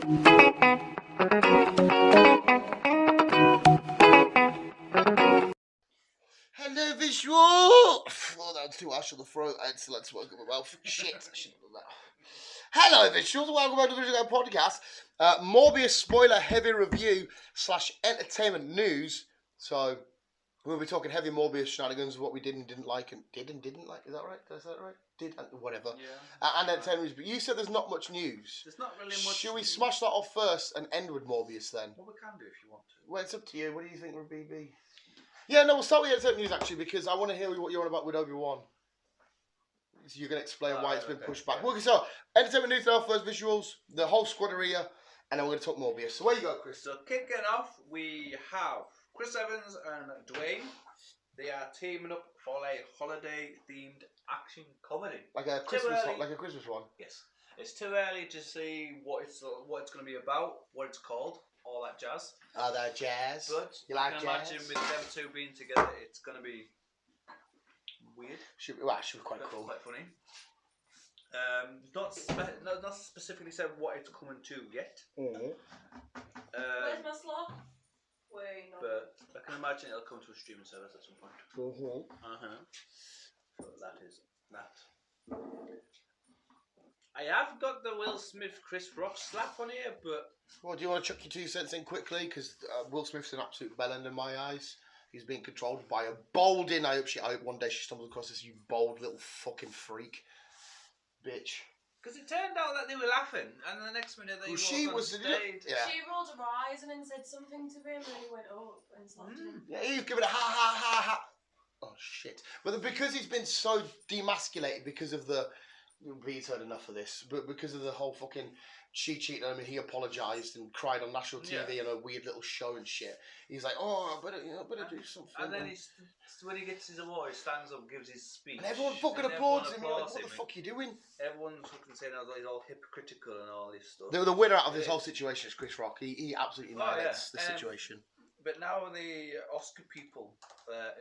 Hello, visual! Oh, that was too harsh on the throat. I had to let smoke up my mouth. Shit, I shouldn't have done that. Hello, visuals. Welcome back to the Visual Guy Podcast. Morbius spoiler heavy review / entertainment news. So, we'll be talking heavy Morbius shenanigans, what we did and didn't like, and didn't like. Is that right? Did I say that right? Did and whatever. Yeah. And entertainment news. But you said there's not much news. There's not really much. Should we smash that off first and end with Morbius then? Well, we can do if you want to. Well, it's up to you. What do you think would be? Yeah, no, we'll start with entertainment news actually because I want to hear what you're on about with Obi-Wan. So you're going to explain why it's been pushed back. Yeah. Okay, so entertainment news now, first visuals, the whole squad area, and then we're going to talk Morbius. So where you go, Chris? So kicking off, we have Chris Evans and Dwayne. They are teaming up for a holiday-themed action comedy. Like a Christmas one. Yes. It's too early to see what it's going to be about, what it's called, all that jazz. Oh, that jazz. But you like jazz? Imagine with them two being together, it's going to be weird. Should be quite cool. Quite funny. Not specifically said what it's coming to yet. Where's my slot? Wait, no. But I can imagine it'll come to a streaming service at some point. So that is that. I have got the Will Smith Chris Rock slap on here, but... Well, do you want to chuck your 2 cents in quickly? Because Will Smith's an absolute bellend in my eyes. He's being controlled by a bolding. I hope one day she stumbles across this, you bold little fucking freak. Bitch. Because it turned out that they were laughing, and the next minute they on stage. Yeah. She rolled her eyes and then said something to him, and he went up and slapped him. Yeah, he's giving a ha ha ha ha. Oh shit! But because he's been so demasculated because of the, he's heard enough of this, but because of the whole fucking she cheated on him and he apologised and cried on national TV on a weird little show and shit. He's like, oh, I better do something. And then when he gets his award, he stands up, gives his speech, and everyone fucking applauds him. You're like, what the fuck are you doing? Everyone's fucking saying he's all hypocritical and all this stuff. The winner out of this whole situation is Chris Rock. He absolutely annihilates the situation. But now the Oscar people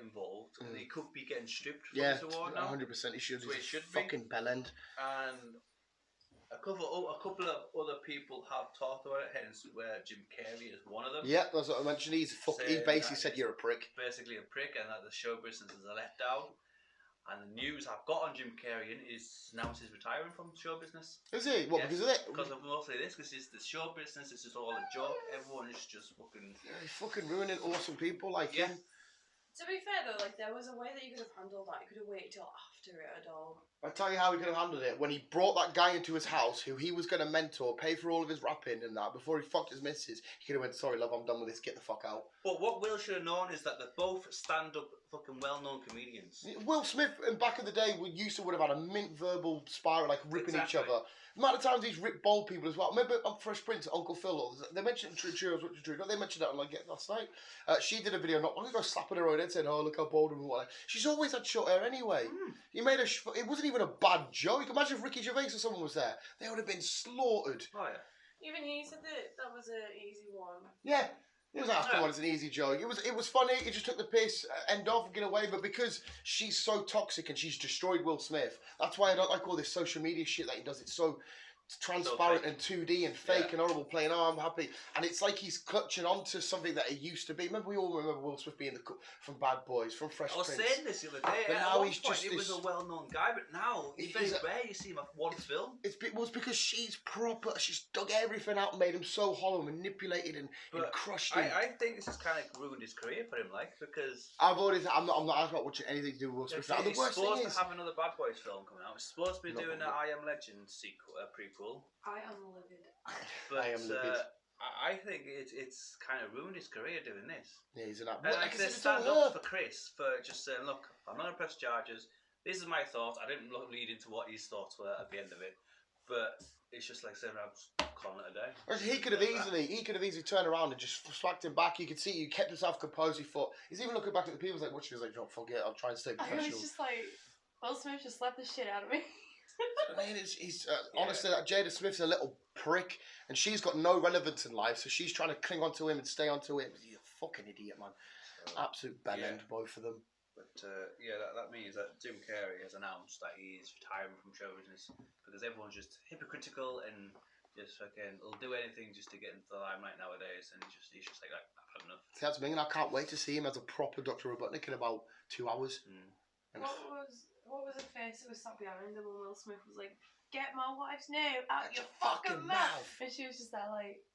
involved, and he could be getting stripped from his award now. 100% he should. So he should fucking bellend. And a couple of other people have talked about it, hence where Jim Carrey is one of them. Yeah, that's what I mentioned. He basically said you're a prick. Basically a prick, and that the show business is a letdown. And the news I've got on Jim Carrey is announced he's retiring from show business. Is he? What, because of it? Because of mostly this, because it's the show business, this is all a joke. Everyone is just fucking... Yeah, he's fucking ruining awesome people like him. To be fair though, like there was a way that you could have handled that. You could have waited till after it at all. I'll tell you how he could have handled it. When he brought that guy into his house, who he was going to mentor, pay for all of his rapping and that, before he fucked his missus, he could have went, sorry love, I'm done with this, get the fuck out. But what Will should have known is that they're both stand-up fucking well-known comedians. Will Smith, back in the day, would have had a mint verbal spiral, like ripping each other. The amount of times he's ripped bald people as well. Remember on Fresh Prince, Uncle Phil, they mentioned True, they mentioned that on like last night. She did a video not long ago slapping her own head saying, oh, look how bald and what. She's always had short hair anyway. He made it wasn't even a bad joke. Imagine if Ricky Gervais or someone was there. They would have been slaughtered. Oh, yeah. Even he said that was an easy one. Yeah. He was asking what it's an easy joke. It was funny. It just took the piss, end off, and get away. But because she's so toxic and she's destroyed Will Smith, that's why I don't like all this social media shit that he does. It's so transparent and 2D and fake and horrible, playing I'm happy, and it's like he's clutching onto something that he used to be. We all remember Will Smith being from Bad Boys, from Fresh Prince. I was saying this the other day. But now he's just he was a well-known guy, but now it's very rare you see him at one film. It's because she's dug everything out and made him so hollow, manipulated and crushed him. I think this has kind of ruined his career for him, like, because I'm not watching anything to do with Will Smith. He's supposed to have another Bad Boys film coming out. He's supposed to be doing an I Am Legend sequel, prequel. I am livid. But I am livid. I think it's kind of ruined his career doing this. Yeah, he's an like they stand up for Chris for just saying, look, I'm not going to press charges. This is my thoughts. I didn't lead into what his thoughts were at the end of it. But it's just like saying, I'm just calling it a day. He could have easily turned around and just smacked him back. You could see he kept himself composed. He thought, he's even looking back at the people like watching. He's like, don't forget, I'll try and stay professional. I was just like, Will Smith just slapped the shit out of me. I mean, honestly, that Jada Smith's a little prick, and she's got no relevance in life, so she's trying to cling onto him and stay onto him. He's a fucking idiot, man. Absolute bellend, both of them. But that means that Jim Carrey has announced that he is retiring from show business because everyone's just hypocritical and Just fucking, he'll do anything just to get into the limelight nowadays, and he's just like, I've had enough. See, that's me, and I can't wait to see him as a proper Dr. Robotnik in about 2 hours. What was the face that was sat behind him when Will Smith was like, "Get my wife's name out your fucking mouth," and she was just there like.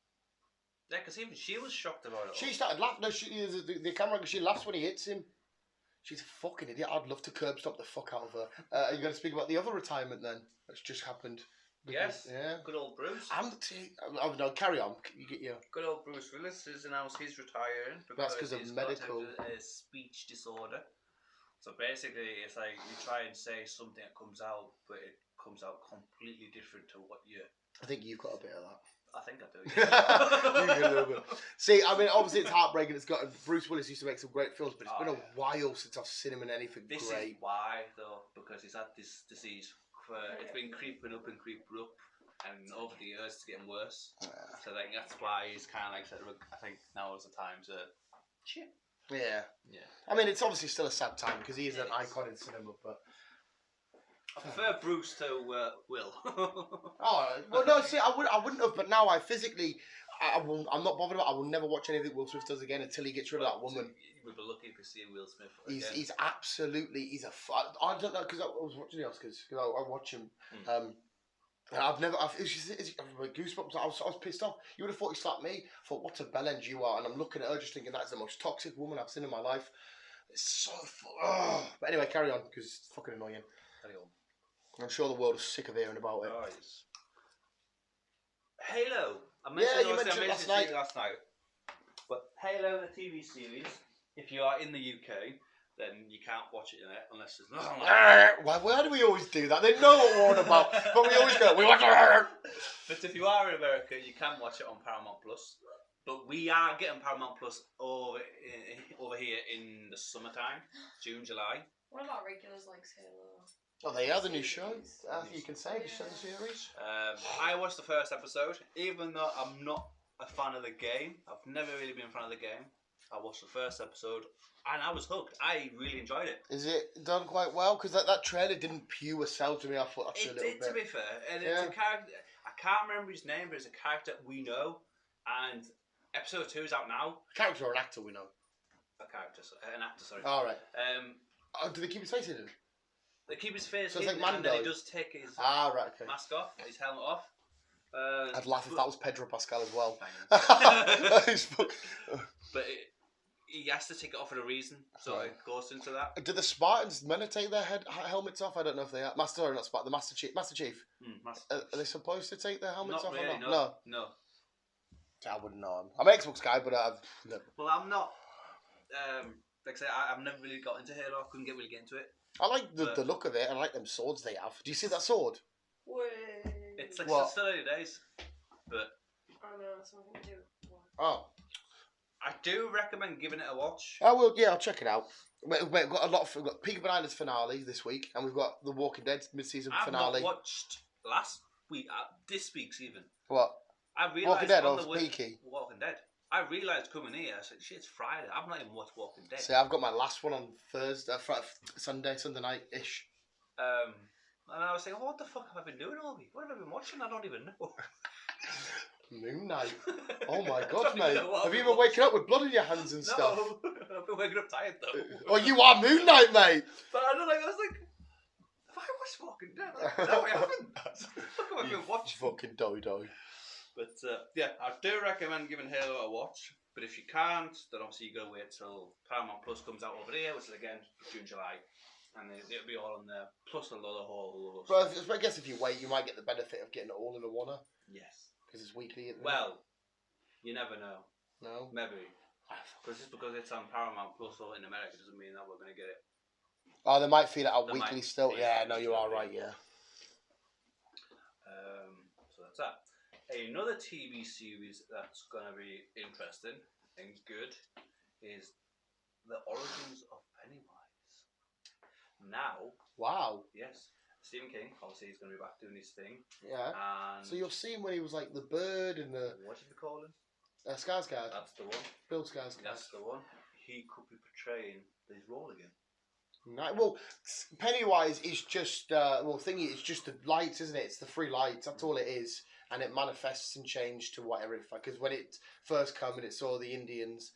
Yeah, because even she was shocked about it. She started laughing. No, the camera. She laughs when he hits him. She's a fucking idiot. I'd love to curb stop the fuck out of her. Are you going to speak about the other retirement then? That's just happened. Yes. Yeah. Good old Bruce. No, carry on. You get your. Good old Bruce Willis has announced he's retiring. That's because of medical. Got a speech disorder. So basically, it's like you try and say something that comes out, but it comes out completely different to what you. I think you've got a bit of that. I think I do. You get a little bit. See, I mean, obviously it's heartbreaking. It's got Bruce Willis used to make some great films, but it's been a while since I've seen him in anything this great. Is why though, because he's had this disease. It's been creeping up, and over the years it's getting worse. So like that's why he's kind of like said, I think now is the time to chip. Yeah. I mean, it's obviously still a sad time because he is an icon in cinema, but. I prefer Bruce to Will. Oh well, no. See, I wouldn't have, but now I'm not bothered about. I will never watch anything Will Smith does again until he gets rid of that woman. We'd be lucky if we see Will Smith. He's absolutely I don't know because I was watching the Oscars because I watch him. I've goosebumps. I was pissed off. You would have thought he slapped me. I thought, what a bellend you are, and I'm looking at her just thinking that's the most toxic woman I've seen in my life. It's so. But anyway, carry on because it's fucking annoying. Carry on. I'm sure the world is sick of hearing about it. Oh, yes. Halo. You mentioned it last night. But Halo, the TV series, if you are in the UK, then you can't watch it in it unless there's nothing like Why do we always do that? They know what we're on about, but we always go, we watch it. But if you are in America, you can watch it on Paramount Plus. But we are getting Paramount Plus over here in the summertime, June, July. What about regulars like Halo? Oh, they are the new show. You can say the series. I watched the first episode, even though I'm not a fan of the game. I've never really been a fan of the game. I watched the first episode, and I was hooked. I really enjoyed it. Is it done quite well? Because that trailer didn't pure sell to me. I thought that's a little bit. To be fair, and it's a character. I can't remember his name, but it's a character we know. And episode 2 is out now. A character or an actor we know? An actor. Sorry. All right. Do they keep his face hidden? They keep his face so hidden, like and then he does take his mask off, his helmet off. I'd laugh if that was Pedro Pascal as well. But he has to take it off for a reason, so it goes into that. Do the Spartans men take their helmets off? I don't know if they are. The Master Chief. Master Chief. Are they supposed to take their helmets off? Really, or not? No. I wouldn't know. I'm an Xbox guy, but I've never. Well, I'm not. Like I say, I've never really got into Halo. I couldn't really get into it. I like the look of it, and I like them swords they have. Do you see that sword? Wait. It's like still early days, but. I know something to do. Oh. I do recommend giving it a watch. I will. Yeah, I'll check it out. We've got a lot. We've got Peaky Blinders finale this week, and we've got The Walking Dead mid-season finale. I've not watched last week. This week's even. What? I realised Walking Dead or Peaky? Walking Dead. I realised coming here, I said, shit, it's Friday. I've not even watched Walking Dead. See, I've got my last one on Sunday night-ish. And I was thinking, what the fuck have I been doing all week? What have I been watching? I don't even know. Moon Knight. Oh my god, mate. Have you been waking up with blood in your hands and stuff? No, I've been waking up tired though. Oh, you are Moon Knight, mate. But I was like, have I watched Walking Dead? No, I haven't. What have I been watching? Fucking dodo. But yeah, I do recommend giving Halo a watch. But if you can't, then obviously you got to wait till Paramount Plus comes out over here, which is again June, July, and it'll be all on there. Plus a lot of whole. But I guess if you wait, you might get the benefit of getting it all in a one. Yes. Because it's weekly. Well, you never know. No. Maybe. Because just because it's on Paramount Plus or in America doesn't mean that we're going to get it. Oh, they might feed it out weekly still. Yeah, no, you are right. Yeah. So that's that. Another TV series that's going to be interesting and good is The Origins of Pennywise. Now. Wow. Yes. Stephen King, obviously, he's going to be back doing his thing. Yeah. And so you'll see him when he was like the bird and the. What did we call him? Skarsgård. That's the one. Bill Skarsgård. That's the one. He could be portraying his role again. Right. Well, Pennywise is just thingy. It's just the lights, isn't it? It's the 3 lights. That's all it is. and it manifests and changes to whatever it. Because when it first came and it saw the Indians,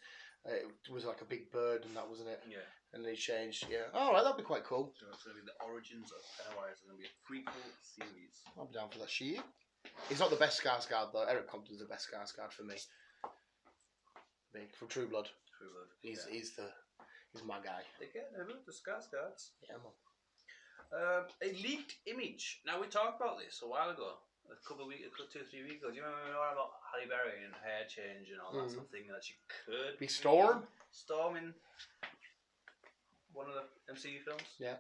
it was like a big bird, and that wasn't it. Yeah. And they changed. Yeah. All right, that'd be quite cool. So it's going to be the origins of Pennywise. It's going to be a prequel series. I'll be down for that. She. He's not the best Skarsgård though. Eric Compton's the best Skarsgård for me. Big from True Blood. True Blood. He's my guy. They get the Skarsgårds. Yeah, man. A leaked image. Now we talked about this a while ago, a couple of weeks, 2 or 3 weeks ago. Do you remember about Halle Berry and hair change and all that sort of thing that she could be Storm in one of the MCU films? Yeah.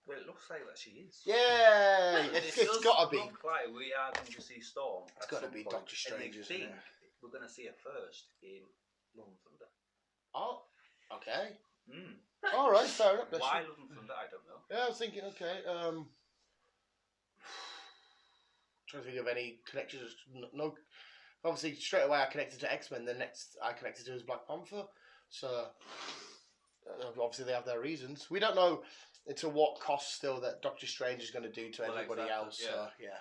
Well, it looks like that she is. Yeah, it's got to be. Look like we are going to see Storm. It's got to be Doctor Strange, isn't it? We're going to see her first in Love and Thunder. Oh, okay. All right, fair enough. Why Love and Thunder? I don't know. Yeah, I was thinking, okay. Trying to think of any connections. No, obviously straight away I connected to X-Men. The next I connected to is Black Panther. So obviously they have their reasons. We don't know to what cost still that Doctor Strange is going to do to everybody else. Yeah. So yeah.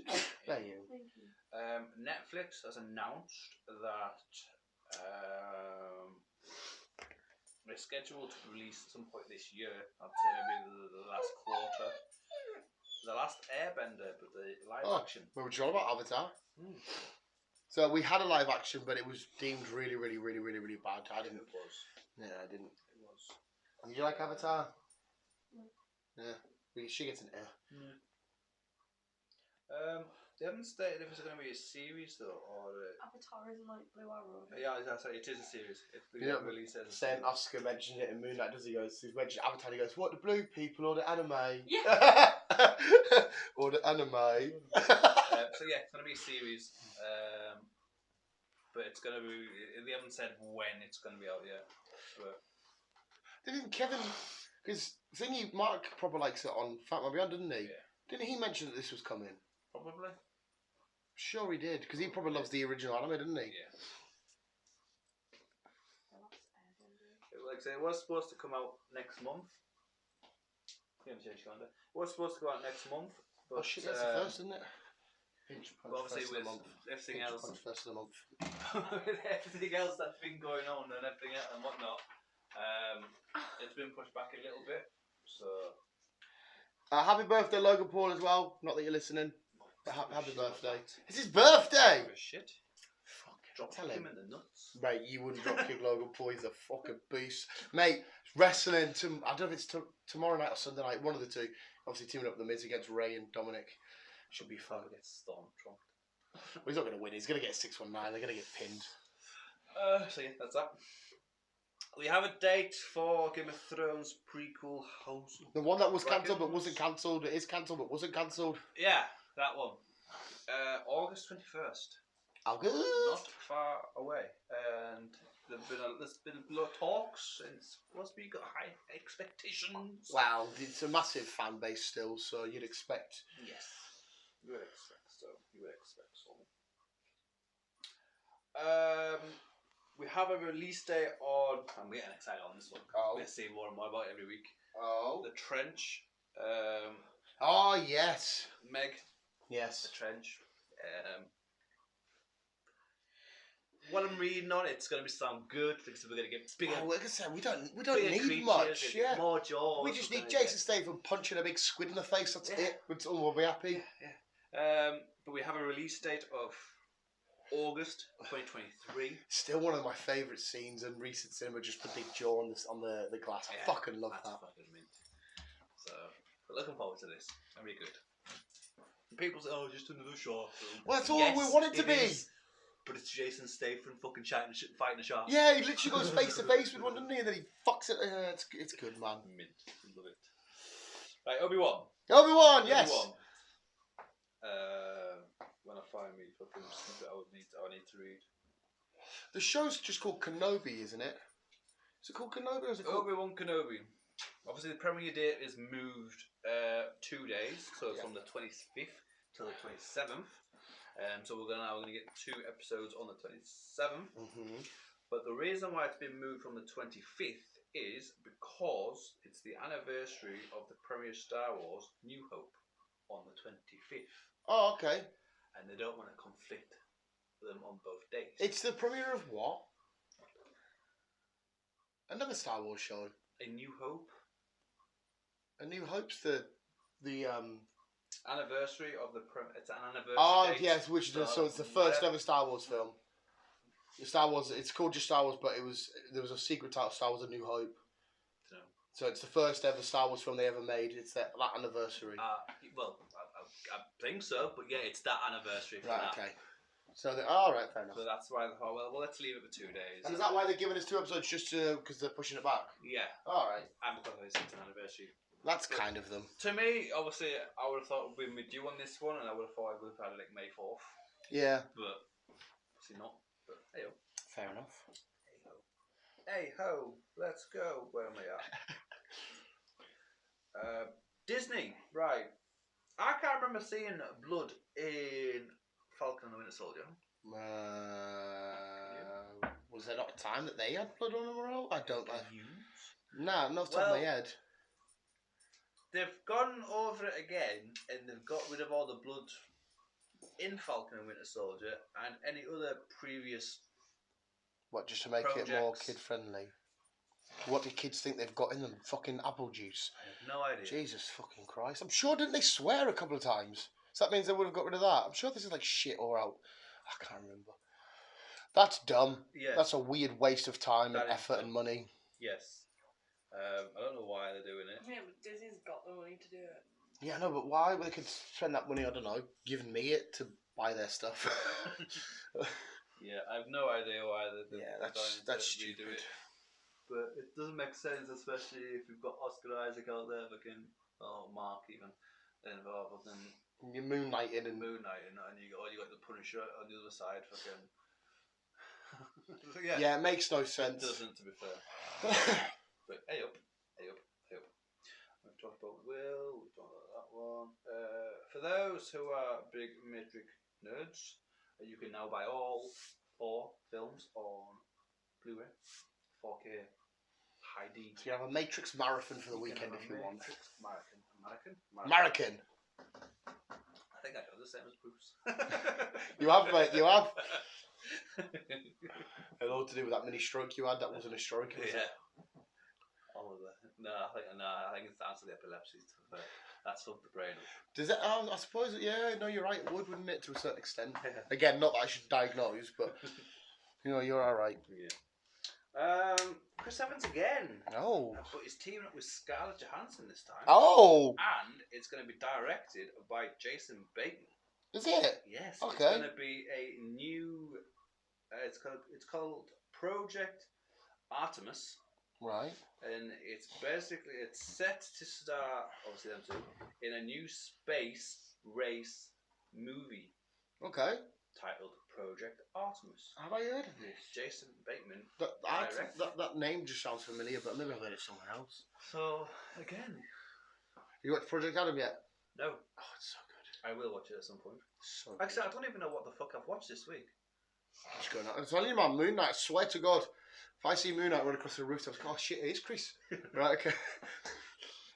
Interesting. There you. Thank you. Netflix has announced that they're scheduled to release at some point this year. I'd say maybe the last quarter. The last Airbender, but the live action. We were talking about Avatar. So we had a live action, but it was deemed really, really, really, really, really bad. I didn't. It was. Yeah, I didn't. It was. Did you like Avatar? No. Yeah. She gets an air. They haven't stated if it's going to be a series though, or Avatar isn't like Blue Arrow. yeah, that's right. It is a series. If the Yeah, release as a Saying series. Oscar mentioned it in Moonlight, does he? He's mentioned Avatar. He goes, "What, the blue people or the anime?" Yeah. Or the anime. So yeah, it's going to be a series, but it's going to be. They haven't said when it's going to be out yet. But Didn't Kevin? Because thingy Mark probably likes it on Fat Man Beyond, didn't he? Yeah. Didn't he mention that this was coming? probably. Sure, he did. Because he probably loves the original anime, didn't he? Yeah. Like I say, it was supposed to come out next month. Yeah, change calendar. It was supposed to come out next month. But, Oh shit, that's the first, isn't it? Pinch punch Well, obviously first of the with month. everything Pinch else, punch first of the month. with everything else that's been going on and everything else and whatnot, it's been pushed back a little bit. So. Happy birthday, Logan Paul, as well. Not that you're listening. But happy birthday. It's his birthday! Shit. Fuck. Drop Tell him him. in the nuts. Mate, you wouldn't drop kick Logan Paul. He's a fucking beast. Mate, wrestling. I don't know if it's tomorrow night or Sunday night. One of the two. Obviously, teaming up with the Miz against Ray and Dominic. Should be fun. Get storm trumped. Well, he's not going to win. He's going to get 619. They're going to get pinned. So yeah, that's that. We have a date for Game of Thrones prequel House. The one that was cancelled but wasn't cancelled. It is cancelled but wasn't cancelled. Yeah, that one. August 21st. August. Not far away. And there's been a lot of talks, and it's supposed to be got high expectations. Wow, it's a massive fan base still, so you'd expect. Yes. You would expect so. We have a release date on. I'm getting excited on this one. Oh. We're seeing more and more about it every week. Oh. The Trench. Oh, yes. Meg. Yes. The Trench. What I'm reading on it's going to sound good because we're going to get bigger. Oh, like I said, we don't bigger need creatures, much. Yeah. More jaws. We just need Jason Statham punching a big squid in the face. That's it. We'll be happy. Yeah. But we have a release date of August 2023. Still one of my favourite scenes in recent cinema. Just the big jaw on the glass. I fucking love that. Fucking mint. So, we're looking forward to this. Very good. And people say, "Oh, just another short film." Well, that's all we want it to be. Is, but it's Jason Statham fucking fighting a shark. Yeah, he literally goes face to face with one, doesn't he? And then he fucks it. It's good, man. Mint. Love it. Right, Obi-Wan. Obi-Wan, yes. Obi-Wan. When I find me fucking snippet, I need to read. The show's just called Kenobi, isn't it? Is it called Kenobi or is it called... Obi-Wan Kenobi. Obviously, the premiere date is moved 2 days, so it's from the 25th to the 27th. So we're gonna get 2 episodes on the 27th. Mm-hmm. But the reason why it's been moved from the 25th is because it's the anniversary of the premiere Star Wars New Hope. on the 25th. Oh, okay. And they don't want to conflict them on both days. It's the premiere of what? Another Star Wars show. A New Hope. A New Hope's the anniversary of the it's an anniversary. Oh date, yes, which so it's the first ever Star Wars film. The Star Wars, it's called just Star Wars, but there was a secret title, Star Wars: A New Hope. So it's the first ever Star Wars film they ever made. It's that anniversary. Well, I think so, but yeah, it's that anniversary. Right. That. Okay. So all right, fair enough. So that's why they thought, well, let's leave it for 2 days. And is that why they're giving us 2 episodes just because they're pushing it back? Yeah. All right. And because it's an anniversary. That's kind of them. To me, obviously, I would have thought we'd be due on this one, and I would have thought I would have had it like May 4th. Yeah. But obviously not. But hey ho. Fair enough. Hey ho. Hey ho. Let's go. Where am I at? Disney. Right. I can't remember seeing blood in Falcon and the Winter Soldier. Was there not a time that they had blood on them at all? I don't know. Nah, not off the top of my head. They've gone over it again, and they've got rid of all the blood in Falcon and Winter Soldier and any other previous. What, just to make it more kid friendly? What do kids think they've got in them? Fucking apple juice. I have no idea. Jesus fucking Christ! I'm sure didn't they swear a couple of times? So that means they would have got rid of that. I'm sure this is like shit or out. I can't remember. That's dumb. Yeah. That's a weird waste of time and effort dumb. And money. Yes. I don't know why they're doing it. Yeah, but Disney's got the money to do it. Yeah, no, but why? Well, they could spend that money, I don't know, giving me it to buy their stuff. Yeah, I have no idea why they're that's stupid. it. But it doesn't make sense, especially if you've got Oscar Isaac out there, fucking, or Mark even, involved, and You're Moon Knighting and and you got the Punisher on the other side, fucking. yeah, it makes no sense. It doesn't, to be fair. But hey up. We've talked about Will, we've talked about that one. For those who are big Matrix nerds, you can now buy all 4 films on Blu-ray, 4K, high D. So you have a Matrix marathon for the weekend if you want. American. I think I know the same as Bruce. You have, mate. You have. Hello to do with that mini stroke you had. That wasn't a stroke, was it? All of that. No, I think it's down to the epilepsy. That's fucked the brain up. Does it? I suppose. Yeah. No, you're right. It would, wouldn't it, to a certain extent? Again, not that I should diagnose, but you're all right. Yeah. Chris Evans again. Oh. But he's teaming up with Scarlett Johansson this time. Oh. And it's going to be directed by Jason Bateman. Is it? Yes. Okay. It's going to be a new. It's called Project Artemis. Right. And it's set to star, obviously them two, in a new space race movie. Okay. Titled Project Artemis. Have I heard of this? Jason Bateman. That name just sounds familiar, but maybe I've heard it somewhere else. So again, you watched Project Adam yet? No. Oh, it's so good. I will watch it at some point. So actually, I don't even know what the fuck I've watched this week. What's going on? I'm telling you, man, Moon Knight. I swear to God, if I see Moon Knight run across the rooftop, oh shit, it is Chris. Right, okay.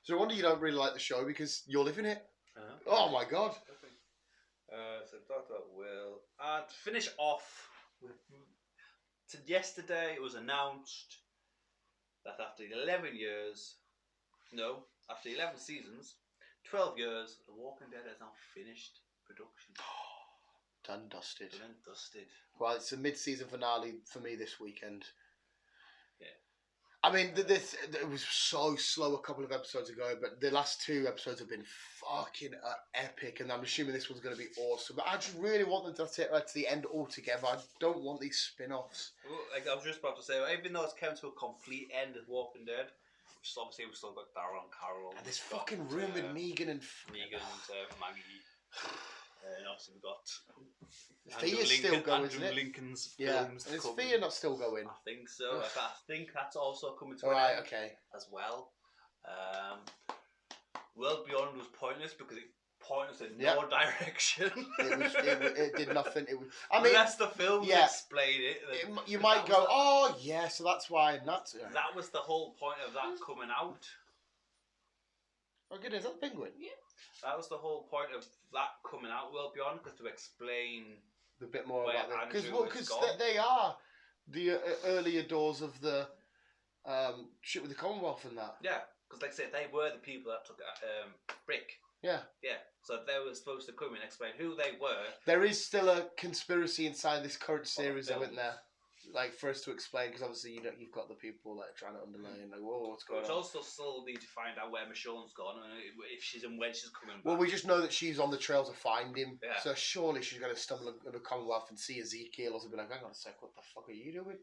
So I wonder you don't really like the show because you're living it. Oh my God. So I've talked about Will. And to finish off with, yesterday it was announced that after 11 seasons, 12 years, The Walking Dead has now finished production. Done dusted. Done dusted. Well, it's a mid-season finale for me this weekend. Yeah. I mean, it was so slow a couple of episodes ago, but the last 2 episodes have been fucking epic, and I'm assuming this one's going to be awesome. But I just really want them to take it to the end altogether. I don't want these spin-offs. Well, like I was just about to say, even though it's come to a complete end of Walking Dead, which is obviously we've still got Daryl and Carol. And this fucking room with Negan and Maggie. And obviously we've got Thea's still going, isn't it? Lincoln's yeah, films. And is Thea not still going? I think so. I think that's also coming to an end okay. as well. World Beyond was pointless because it pointless in no direction. It did nothing. It was. I mean, unless the film explained it. You might go, oh yeah, so that's why. And that's that was the whole point of that coming out. Oh goodness, is that a penguin? Yeah. That was the whole point of that coming out World Beyond, because to explain a bit more where about that. Because Andrew has gone. they are the earlier doors of the shit with the Commonwealth and that. Yeah, because like I said, they were the people that took Brick. Yeah. Yeah, so they were supposed to come and explain who they were. There is still a conspiracy inside this current series, though, film. isn't there? Like, for us to explain, because obviously you've got the people that are trying to underline, like, whoa, what's going Which on? also still need to find out where Michonne's gone and if she's and when she's coming back. Well, we just know that she's on the trail to find him, Yeah. so surely she's going to stumble on the Commonwealth and see Ezekiel or something like, hang on a sec, what the fuck are you doing?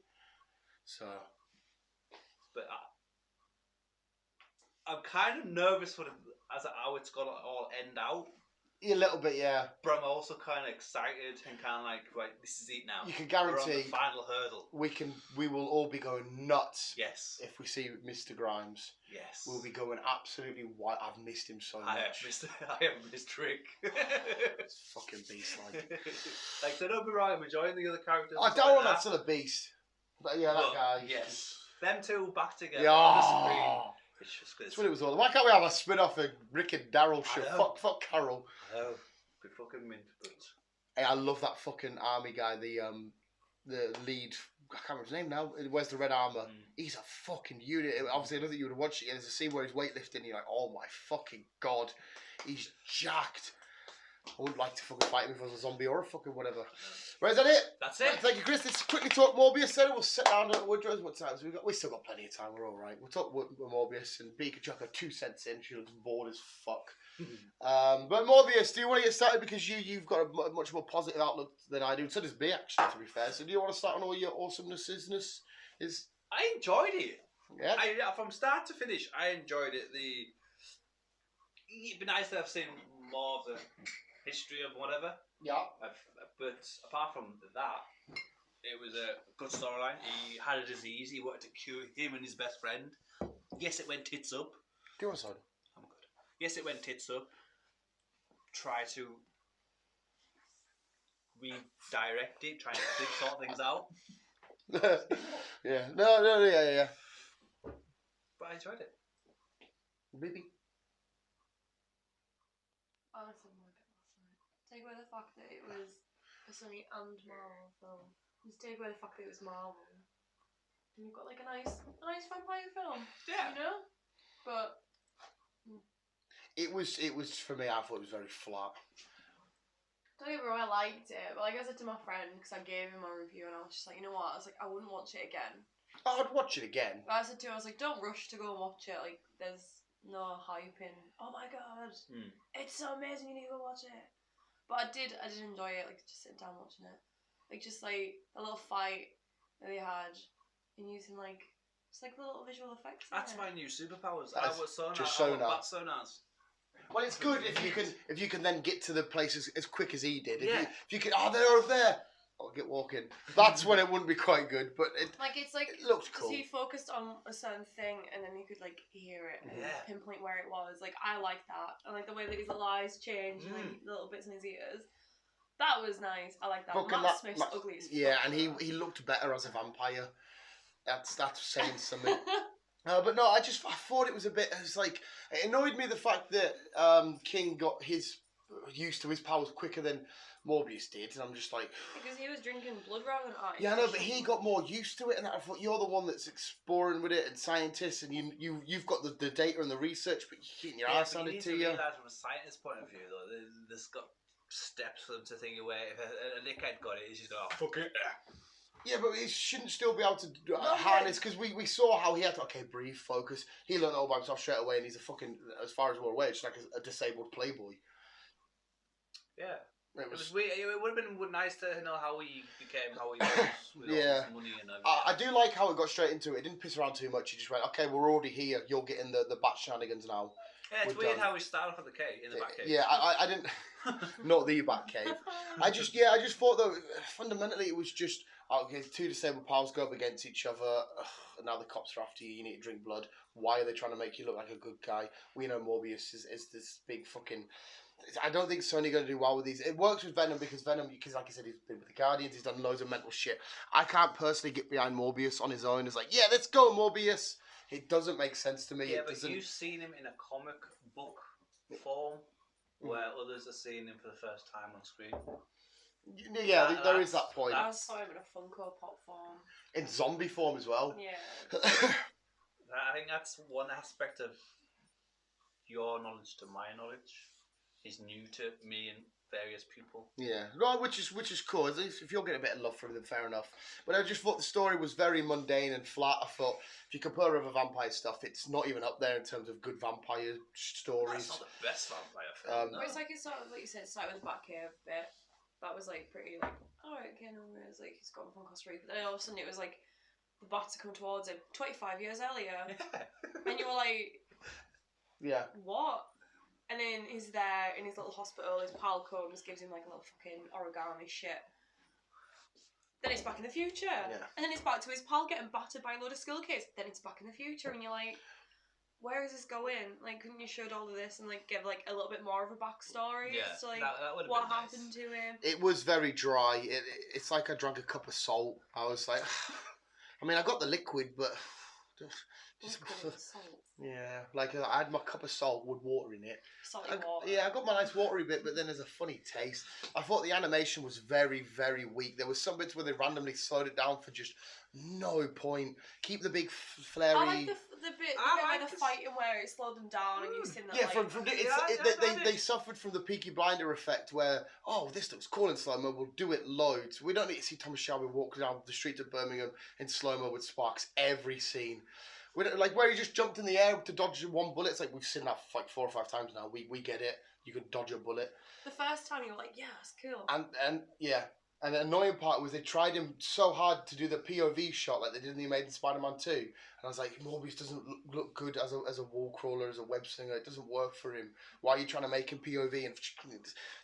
So... But I'm kind of nervous for how it's going to all end out. A little bit, yeah. But I'm also kind of excited and kind of like, right, this is it now. You can We're on guarantee the final hurdle. we will all be going nuts. Yes. If we see Mr. Grimes. Yes. We'll be going absolutely wild. I've missed him so much. I have missed Rick. It's fucking beast like. Like, so don't be right, I'm enjoying the other characters. I don't want that still a beast. But yeah, that guy. Yes. Them two back together Yeah. on the screen. It's just good. That's what it was all. Why can't we have a spin off of Rick and Daryl shit? I know. Fuck Carol. Oh, good fucking mint, but Hey, I love that fucking army guy, the lead. I can't remember his name now. He wears the red armor. He's a fucking unit. Obviously, I know that you would have watched it. There's a scene where he's weightlifting. And you're like, oh my fucking god, he's jacked. I would like to fucking fight him if I was a zombie or a fucking whatever. Right, is that it? that's it. Thank you, Chris. Let's quickly talk Morbius then. We'll sit down at Woodrow's. What time have we got? We still got plenty of time. We're all right. We'll talk Morbius and Beaker Chucker 2 cents in. She looks bored as fuck. But Morbius, do you want to get started because you've got a much more positive outlook than I do? So does me, actually, to be fair. So do you want to start on all your awesomeness? I enjoyed it. Yeah. From start to finish, I enjoyed it. It'd be nice to have seen more of the history of whatever. Yeah. But apart from that, it was a good storyline. He had a disease. He wanted to cure him and his best friend. Yes, it went tits up. Do you want to start? I'm good. Yes, it went tits up. Try to redirect it, try and sort things out. Yeah. No, yeah. But I enjoyed it. Maybe. Honestly, more last night. Take away the fact that it was a Sony and Marvel film. Just take away the fact that it was Marvel. And you've got like a nice vampire film. Yeah. You know? But It was for me. I thought it was very flat. don't get me wrong, I liked it. But like I said to my friend, because I gave him my review, and I was just like, you know what? I was like, I wouldn't watch it again. I'd watch it again. But I said to him, I was like, don't rush to go and watch it. Like, there's no hype in. Oh my god, it's so amazing! You need to go watch it. But I did enjoy it. Like just sitting down watching it. Like just like a little fight that they had, and using like just like little visual effects. That's my new superpowers. That's I was sonar. just I want sonar. bat sonars. Well, it's good if you can then get to the places as quick as he did. Yeah. If you can, they're over there. I'll get walking. That's when it wouldn't be quite good, but it looks cool. He focused on a certain thing, and then you could like hear it and pinpoint where it was. Like I like that, and like the way that his little eyes change and like little bits in his ears. That was nice. I like that. Matt Smith's ugly as fuck. Yeah, and he looked better as a vampire. That's saying something. But no, I thought it was a bit. It's like it annoyed me the fact that King got used to his powers quicker than Morbius did, and I'm just like because he was drinking blood rather than ice. Yeah, I know, but he got more used to it, and I thought you're the one that's exploring with it and scientists, and you've got the data and the research, but you're getting your ass handed to you. You need to realise from a scientist point of view, though, there's got steps for them to think away. If a dickhead got it, he's just going, oh, fuck it. Yeah, but he shouldn't still be able to harness, because we saw how he had to, breathe, focus. He learned all by himself straight away, and he's a fucking, as far as we're aware, just like a disabled playboy. Yeah. It would have been nice to know how he became how he was with all this money and everything. I do like how it got straight into it. It didn't piss around too much. He just went, okay, we're already here. You're getting the bat shenanigans now. Yeah, it's weird how we started off at the cave, in the back cave. Yeah, I didn't... not the bat cave. I just thought, though, fundamentally it was just, okay, two disabled pals go up against each other. Ugh, now the cops are after you. You need to drink blood. Why are they trying to make you look like a good guy? We know Morbius is this big fucking... I don't think Sony going to do well with these. It works with Venom because like I said, he's been with the Guardians. He's done loads of mental shit. I can't personally get behind Morbius on his own. It's like, yeah, let's go, Morbius. It doesn't make sense to me. Yeah, but you've seen him in a comic book form. where others are seeing him for the first time on screen. Yeah, there is that point. I saw him in a Funko Pop form. In zombie form as well. Yeah. I think that's one aspect of your knowledge to my knowledge. Is new to me and various people. Yeah, right, which is cool. At least if you're getting a bit of love from them, fair enough. But I just thought the story was very mundane and flat. I thought if you compare other vampire stuff, it's not even up there in terms of good vampire stories. That's not the best vampire film. But it's sort of like you said, it's like with the Batcave bit. That was like pretty like, alright, okay, no worries. Like he's gone from Costa Rica, but then all of a sudden it was like the bats are coming towards him 25 years earlier, and you were like, yeah, what? And then he's there in his little hospital, his pal comes, gives him like a little fucking origami shit. Then it's back in the future. Yeah. And then it's back to his pal getting battered by a load of skill kids. Then it's back in the future and you're like, where is this going? Like, couldn't you showed all of this and like give like a little bit more of a backstory? Yeah, So like, that would've what been happened nice. to him? it was very dry. It's like I drank a cup of salt. I was like, I mean, I got the liquid, but Salt. yeah, like I had my cup of salt with water in it. Salty water. Yeah, I got my nice watery bit, but then there's a funny taste. I thought the animation was very, very weak. There was some bits where they randomly slowed it down for just no point. Keep the big flary. I like the bit where they're fighting where it slowed them down and you've seen that. Yeah, like, they suffered from the Peaky Blinder effect where, oh, this looks cool in slow-mo, we'll do it loads. We don't need to see Thomas Shelby walk down the streets of Birmingham in slow-mo with sparks every scene. We don't, like where he just jumped in the air to dodge one bullet. It's like we've seen that like 4 or 5 times now. We get it. You can dodge a bullet. the first time you were like, yeah, that's cool. And yeah, and the annoying part was they tried him so hard to do the POV shot like they did in the Amazing Spider-Man 2. And I was like, Morbius doesn't look good as a wall crawler, as a web slinger. It doesn't work for him. Why are you trying to make him POV? And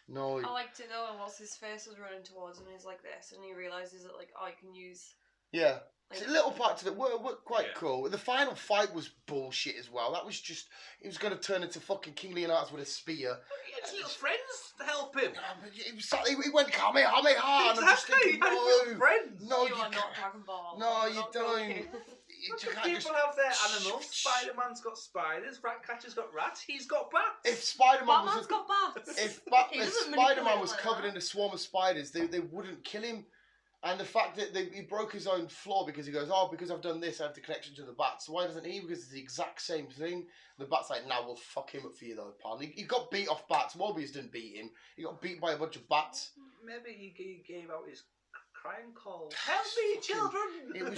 no. I liked it though, and whilst his face was running towards him, he's like this, and he realises that like, oh, you can use. Yeah. Like, So little parts of it were quite Yeah. cool. The final fight was bullshit as well. That was just, he was going to turn into fucking King Leonidas with a spear. He had his little friends to help him. He went Kamehameha, and I'm just Exactly, thinking, he had little no, friends. no, you are can't. not Dragon Ball. No, You're you not don't. Goku. You Look can't at people just- have their animals. Spider-Man's got spiders. Ratcatcher's got rats. He's got bats. If Spider-Man was Batman's got bats. if He if doesn't Spider-Man manipulate was like covered that. in a swarm of spiders, they wouldn't kill him. And the fact that he broke his own flaw because he goes, oh, because I've done this, I have the connection to the bats. So why doesn't he? Because it's the exact same thing. The bat's like, nah, we'll fuck him up for you though, pal. He got beat off bats. Morbius didn't beat him. He got beat by a bunch of bats. Maybe he gave out his crying call. Help me, children!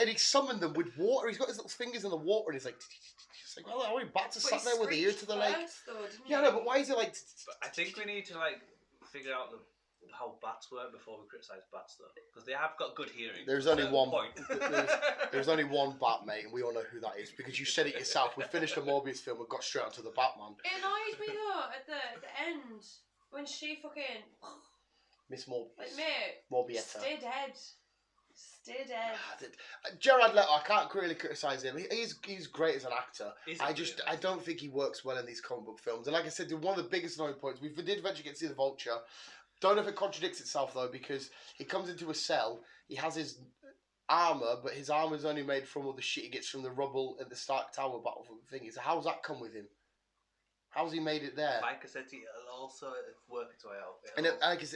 And he summoned them with water. He's got his little fingers in the water, and he's like, well, how many bats are But sat there with the ear to the lake? first, though, didn't Yeah, he? no, but why is it like? But I think we need to like figure out how bats work before we criticise bats, though, because they have got good hearing. There's to a only certain one. point. There's only one bat, mate, and we all know who that is because you said it yourself. We finished the Morbius film and got straight onto the Batman. It annoyed me though at the end when she fucking Miss Morbius. like mate, Morbietta. stay dead, stay dead. Jared Leto, I can't really criticise him. He's great as an actor. He's I don't think he works well in these comic book films. And like I said, one of the biggest annoying points, we did eventually get to see the Vulture. Don't know if it contradicts itself though, because he comes into a cell, he has his armour, but his armour's only made from all the shit he gets from the rubble at the Stark Tower battle thing. So how's that come with him? How's he made it there? Like I said, it'll also work its way out. And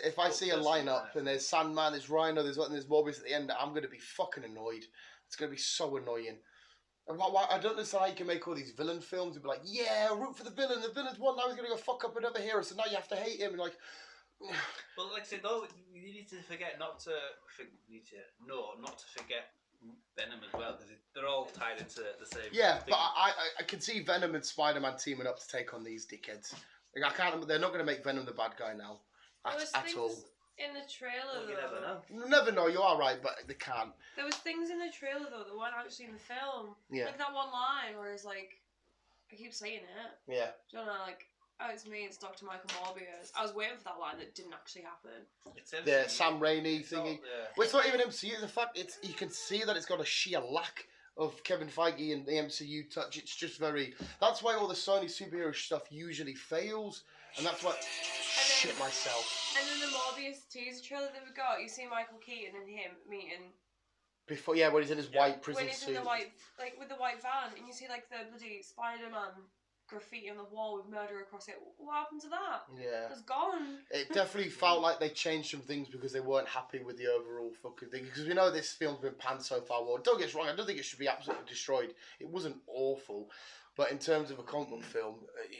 if I see a lineup and there's Sandman, there's Rhino, there's Morbius at the end, I'm going to be fucking annoyed. It's going to be so annoying. And why, I don't understand how you can make all these villain films and be like, yeah, root for the villain. The villain's won, now he's going to go fuck up another hero, so now you have to hate him. And like, Well, like I said, though, you need to forget not to forget Venom as well, because they're all tied into the same. yeah, thing. but I can see Venom and Spider-Man teaming up to take on these dickheads. Like, I can't. They're not going to make Venom the bad guy now, There was at all. things in the trailer Well, you though. never know. You never know. You are right, but they can't. There was things in the trailer though that weren't actually in the film. Yeah, Like that one line where he's like, I keep saying it. yeah. Do you know, like, oh, it's me, it's Dr. Michael Morbius. I was waiting for that line that didn't actually happen. It's The MCU. Sam Raimi It's not, thingy. yeah. Well, it's not even MCU. The fact you can see that it's got a sheer lack of Kevin Feige and the MCU touch. It's just very. That's why all the Sony superhero stuff usually fails, and that's why. Shit myself. And then the Morbius teaser trailer that we got, you see Michael Keaton and him meeting Before, when he's in his white prison when he's suit. in the white, like with the white van, and you see like the bloody Spider-Man graffiti on the wall with murder across it. What happened to that? Yeah. It's gone. It definitely felt like they changed some things because they weren't happy with the overall fucking thing. Because we know this film's been panned so far well. Don't get us wrong, I don't think it should be absolutely destroyed. It wasn't awful. But in terms of a comic book film, it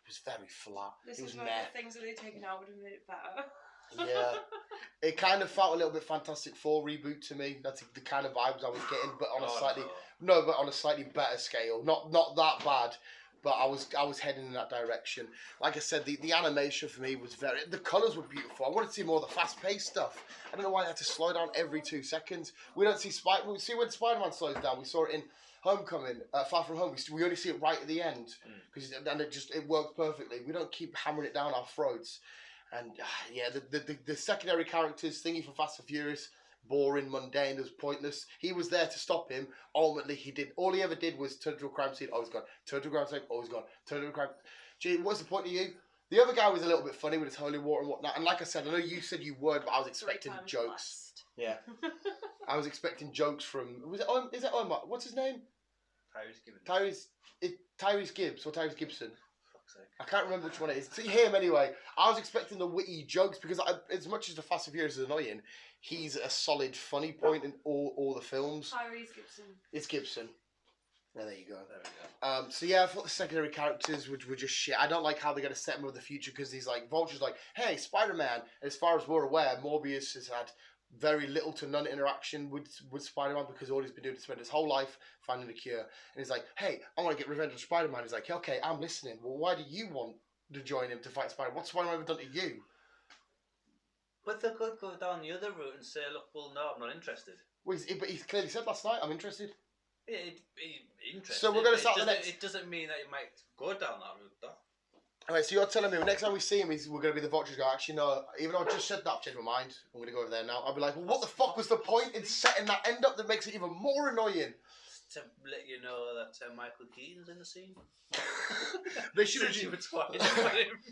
was very flat. This it was is one meh. of the things that they've taken out would have made it better. Yeah. It kind of felt a little bit Fantastic Four reboot to me. That's the kind of vibes I was getting, but on a slightly but on a slightly better scale. Not that bad, but I was heading in that direction. Like I said, the animation for me was the colours were beautiful. I wanted to see more of the fast-paced stuff. I don't know why they had to slow down every 2 seconds. We don't see we see when Spider-Man slows down. We saw it in Homecoming, Far From Home. We only see it right at the end and it works perfectly. We don't keep hammering it down our throats. And yeah, the secondary characters, thingy from Fast and Furious, boring, mundane, it was pointless. He was there to stop him. Ultimately, all he ever did was turn to a crime scene, oh, he's gone. Turn to a crime scene, oh, he's gone. Turn to a crime. Gee, what's the point of you? The other guy was a little bit funny with his holy water and whatnot. And like I said, I know you said you weren't, but I was expecting jokes. Blessed. Yeah, I was expecting jokes from. Is it Omar? What's his name? Tyrese Gibbs or Tyrese Gibson. I can't remember which one it is. See him anyway. I was expecting the witty jokes because as much as the Fast and Furious is annoying, he's a solid funny point in all the films. Tyrese Gibson. It's Gibson. There you go. So yeah, I thought the secondary characters were just shit. I don't like how they're going to set him up in the future because he's like, Vulture's like, hey, Spider-Man. As far as we're aware, Morbius has had very little to none interaction with Spider-Man because all he's been doing is spend his whole life finding a cure. And he's like, hey, I want to get revenge on Spider-Man. He's like, okay, I'm listening. Well, why do you want to join him to fight Spider-Man? What's Spider-Man ever done to you? But they could go down the other route and say, look, well, no, I'm not interested. Well, but he clearly said last night, I'm interested. Yeah, interested. So we're going to start the next... It doesn't mean that you might go down that route, though. Alright, so you're telling me the next time we see him, we're going to be the Vulture's guy. Actually, no, even though I just said that, I've changed my mind. I'm going to go over there now. I'll be like, well, what the fuck was the point in setting that end up that makes it even more annoying? To let you know that Michael Keaton's in the scene. They should have...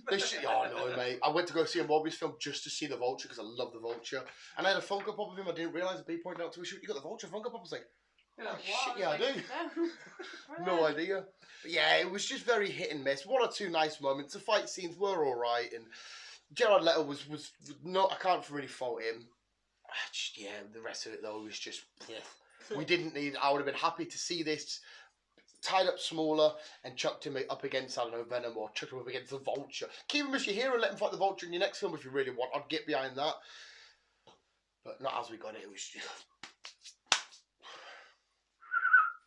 They should... Oh, no, mate. I went to go see a Morbius film just to see the Vulture because I love the Vulture. And I had a Funko Pop of him. I didn't realise it. B pointed out to me, you got the Vulture Funko Pop? I was like, oh, shit, yeah, I do. No idea. But yeah, it was just very hit and miss. One or two nice moments. The fight scenes were alright, and Jared Leto was not. I can't really fault him. Yeah, the rest of it though was just. Yeah. We didn't need. I would have been happy to see this tied up smaller and chucked him up against, I don't know, Venom, or chucked him up against the Vulture. Keep him as your hero and let him fight the Vulture in your next film if you really want. I'd get behind that. But not as we got it. It was just.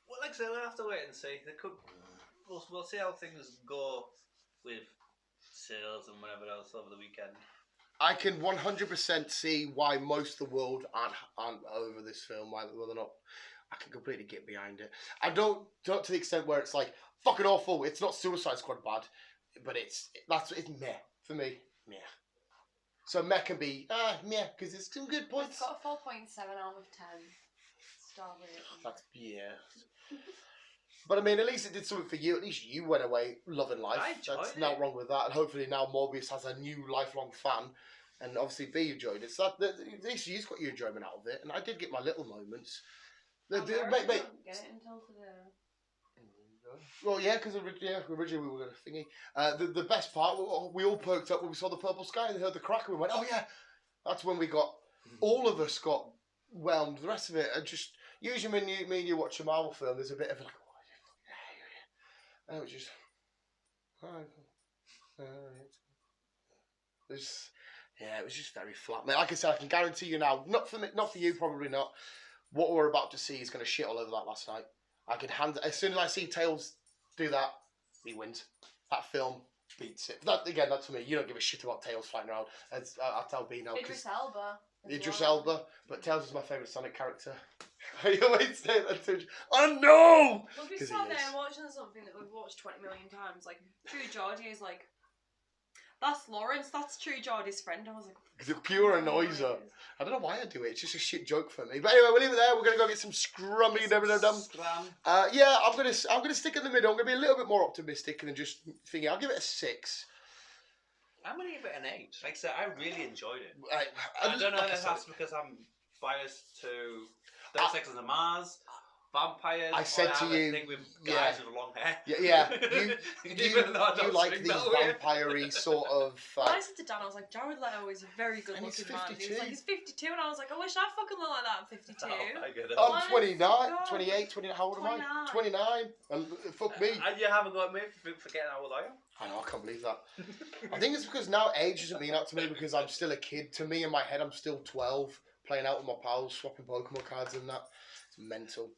Well, like I said, we'll have to wait and see. They could. We'll see how things go with sales and whatever else over the weekend. I can 100% see why most of the world aren't over this film. Why they're not. I can completely get behind it. I don't to the extent where it's like fucking awful. It's not Suicide Squad bad, but it's meh for me. Meh. So meh can be meh because it's some good points. It's got a 4.7 out of 10 star rating. That's But I mean, at least it did something for you. At least you went away loving life. That's not wrong with that. And hopefully now Morbius has a new lifelong fan. And obviously B enjoyed it. So at least you've got your enjoyment out of it. And I did get my little moments. Mate. Get it until today. Well, yeah, because originally we were going to thingy. The best part, we all perked up when we saw the purple sky and heard the crack and we went, oh yeah. That's when we got, all of us got whelmed. The rest of it, just, usually when me and you watch a Marvel film, there's a bit of like, and it was just, it was just very flat. Mate, like I said, I can guarantee you now, not for me, not for you, probably not. What we're about to see is going to shit all over that last night. I can as soon as I see Tails do that, he wins. That film beats it. That's for me. You don't give a shit about Tails flying around. I'll tell B now. Idris Elba. Idris Elba, but Tails is my favourite Sonic character. I always say that to you. Oh no! We'll be sat there watching something that we've watched 20 million times. Like, True Geordie is like, that's Lawrence, that's True Geordie's friend. I was like, because it pure annoys her. I don't know why I do it. It's just a shit joke for me. But anyway, we'll leave it there. We're gonna go get some scrummy dum. Yeah, I'm gonna stick in the middle. I'm gonna be a little bit more optimistic than just thinking. I'll give it a 6. I'm gonna give it an 8. Like I said, I really enjoyed it. I don't know if that's because I'm biased to 30 Seconds to Mars, vampires. I said to you, thing with yeah. guys with long hair. Yeah. You like swing the that way. vampire-y sort of. Well, I said to Dan, I was like, Jared Leto is a very good And he's looking man. He 52. was like, he's 52, and I was like, I wish I fucking looked like that at 52. Oh, I get it. I'm Let's 29, go. 28, 29. How old am I? 29. 29. And fuck me. And you haven't got me for getting how old I am. I know, I can't believe that. I think it's because now age doesn't mean that to me because I'm still a kid. To me, in my head, I'm still 12, playing out with my pals, swapping Pokemon cards and that. It's mental.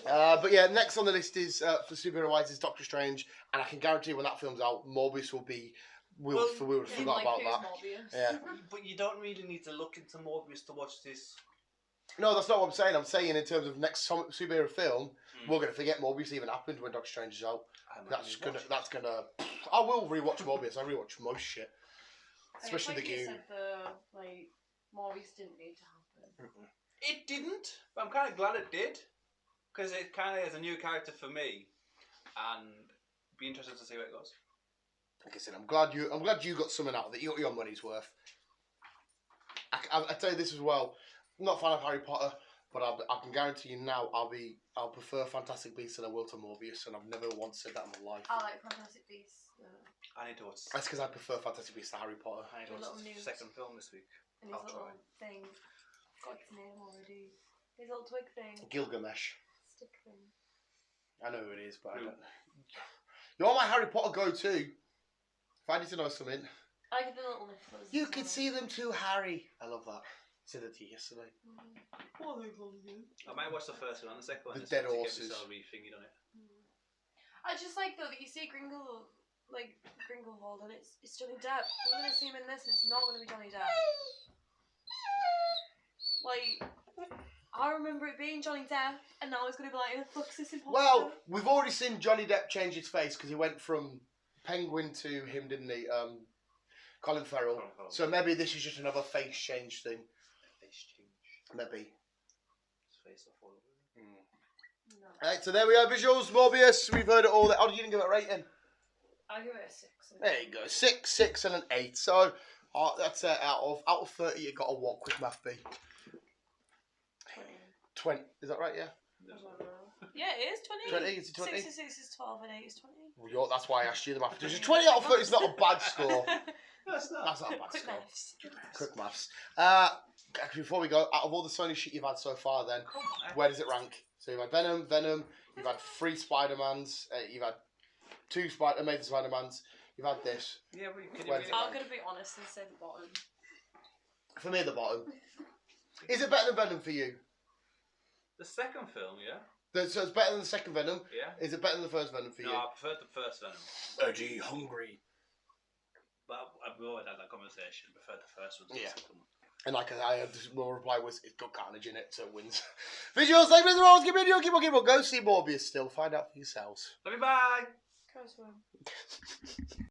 But yeah, next on the list is for superhero-wise is Doctor Strange, and I can guarantee when that film's out, Morbius will be. We would have forgot about that. Morbius. Yeah. But you don't really need to look into Morbius to watch this. No, that's not what I'm saying. I'm saying in terms of next superhero film, we're gonna forget Morbius even happened when Doctor Strange is out. That's gonna. I will rewatch Morbius. I rewatch most shit, especially the Goon. Goon. Said the Morbius didn't need to happen. It didn't, but I'm kind of glad it did, because it kind of is a new character for me, and be interested to see where it goes. Like I said, I'm glad you got something out of it. You got your money's worth. I tell you this as well. I'm not a fan of Harry Potter, but I can guarantee you now I'll prefer Fantastic Beasts than I will to Morbius, and I've never once said that in my life. I like Fantastic Beasts. I need to watch. That's because I prefer Fantastic Beasts to Harry Potter. I need to watch the second film this week. And his little thing. I've got his name already. His little twig thing. Gilgamesh. Stick thing. I know who it is, but I don't. You're my Harry Potter go-to. If I need to know something, I get the little nifflers. you could see them too, Harry. I love that. I said it to you yesterday. What are they called again? I might watch the first one and the second one. The dead horses. Get myself rethinking on it. I just like though that you see Grindelwald and it's Johnny Depp. We're gonna see him in this and it's not gonna be Johnny Depp. Like, I remember it being Johnny Depp and now it's gonna be like, who the fuck's this imposter? Well, we've already seen Johnny Depp change his face because he went from Penguin to him, didn't he? Colin Farrell. So maybe this is just another face change thing. Face change. Maybe. His face off all over. No. Alright, so there we are. Visuals, Morbius. We've heard it all. Oh, you didn't give it a rating? I give it a 6. There you go. 6, 6, and an 8. So that's out of 30. You got a what? Quick math B. 20. Is that right? Yeah. Yeah, it is 20. 20. Is it 20? 6 is 6 is 12 and 8 is 20. Well, that's why I asked you the math. 20 out of 30 is not a bad score. That's not. That's not a bad Quick score. maths. Quick maths. Before we go, out of all the Sony shit you've had so far, then Come on, where does it rank? So you've had Venom. You've had 3 Spider-Mans. You've had 2 Amazing Spider-Mans. You've had this. Yeah, but can Where's you it? I'm going to be honest and say the bottom. For me, at the bottom. Is it better than Venom for you? The second film, yeah? So it's better than the second Venom. Yeah. Is it better than the first Venom for No, you? I preferred the first Venom. Edgy, hungry. But I've always had that conversation. I preferred the first one to the Yeah. second one. And like I had, my reply was, it's got carnage in it, so it wins. Visuals, like Mr. Rolls, give me a keep on. Go see Morbius still. Find out for yourselves. Love you, bye! Go swim.